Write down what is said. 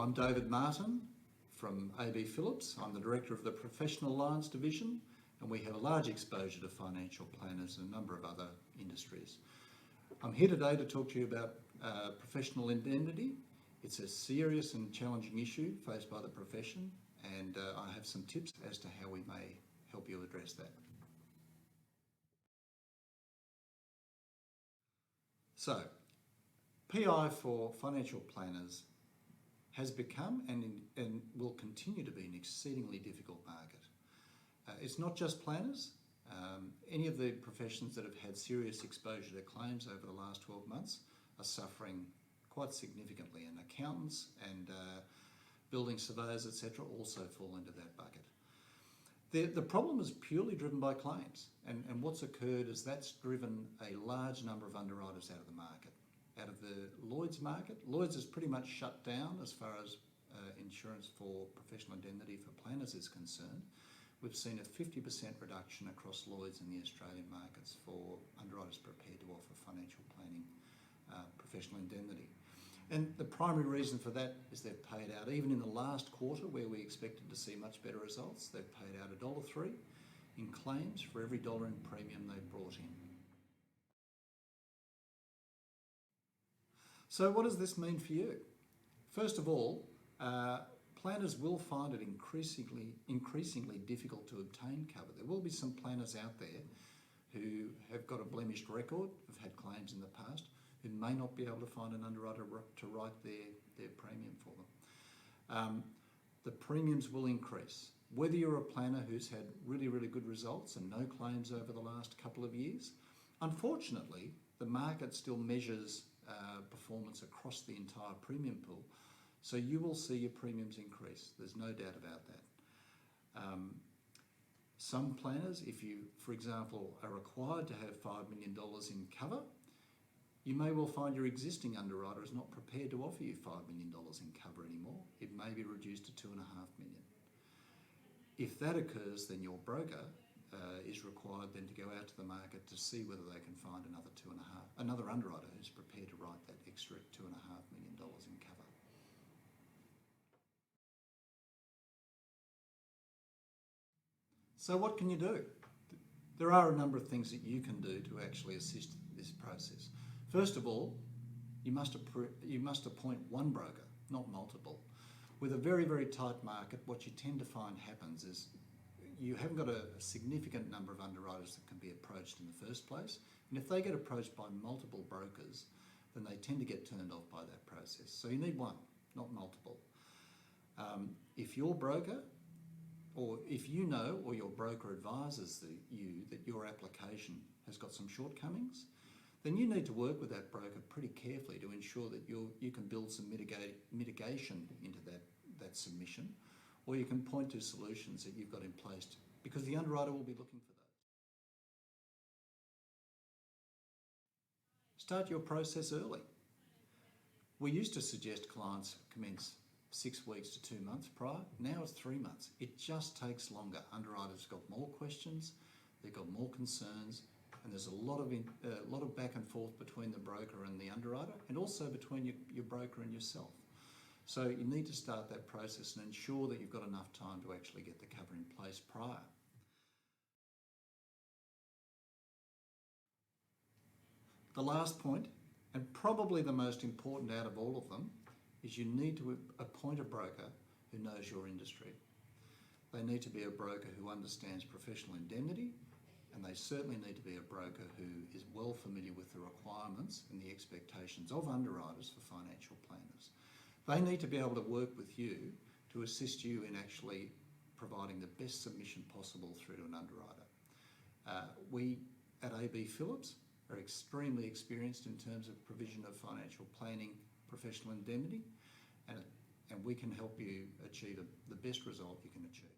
I'm David Martin from AB Phillips. I'm the Director of the Professional Lines Division, and we have a large exposure to financial planners and a number of other industries. I'm here today to talk to you about professional indemnity. It's a serious and challenging issue faced by the profession, and I have some tips as to how we may help you address that. So, PI for financial planners has become and will continue to be an exceedingly difficult market. It's not just planners. Any of the professions that have had serious exposure to claims over the last 12 months are suffering quite significantly, and accountants and building surveyors, etc., also fall into that bucket. The problem is purely driven by claims, and what's occurred is that's driven a large number of underwriters out of the market. Out of the Lloyd's market, Lloyd's is pretty much shut down as far as insurance for professional indemnity for planners is concerned. We've seen a 50% reduction across Lloyd's in the Australian markets for underwriters prepared to offer financial planning professional indemnity. And the primary reason for that is they've paid out, even in the last quarter where we expected to see much better results, they've paid out $1.03 in claims for every dollar in premium they've brought in. So what does this mean for you? First of all, planners will find it increasingly difficult to obtain cover. There will be some planners out there who have got a blemished record, have had claims in the past, who may not be able to find an underwriter to write their premium for them. The premiums will increase. Whether you're a planner who's had really, really good results and no claims over the last couple of years, unfortunately, the market still measures performance across the entire premium pool. So you will see your premiums increase. There's no doubt about that. Some planners, if you, for example, are required to have $5 million in cover, you may well find your existing underwriter is not prepared to offer you $5 million in cover anymore. It may be reduced to $2.5 million. If that occurs, then your broker is required then to go out to the market to see whether they can find another underwriter who's prepared to write that extra $2.5 million in cover. So what can you do? There are a number of things that you can do to actually assist this process. First of all, you must appoint one broker, not multiple. With a very, very tight market, what you tend to find happens is you haven't got a significant number of underwriters that can be approached in the first place. And if they get approached by multiple brokers, then they tend to get turned off by that process. So you need one, not multiple. If your broker, or if you know or your broker advises that your application has got some shortcomings, then you need to work with that broker pretty carefully to ensure that you can build some mitigation into that submission, or you can point to solutions that you've got in place because the underwriter will be looking for those. Start your process early. We used to suggest clients commence 6 weeks to 2 months prior. Now it's 3 months. It just takes longer. Underwriters have got more questions, they've got more concerns, and there's a lot of back and forth between the broker and the underwriter, and also between your broker and yourself. So you need to start that process and ensure that you've got enough time to actually get the cover in place prior. The last point, and probably the most important out of all of them, is you need to appoint a broker who knows your industry. They need to be a broker who understands professional indemnity, and they certainly need to be a broker who is well familiar with the requirements and the expectations of underwriters for financial planners. They need to be able to work with you to assist you in actually providing the best submission possible through to an underwriter. We at AB Phillips are extremely experienced in terms of provision of financial planning, professional indemnity, and we can help you achieve the best result you can achieve.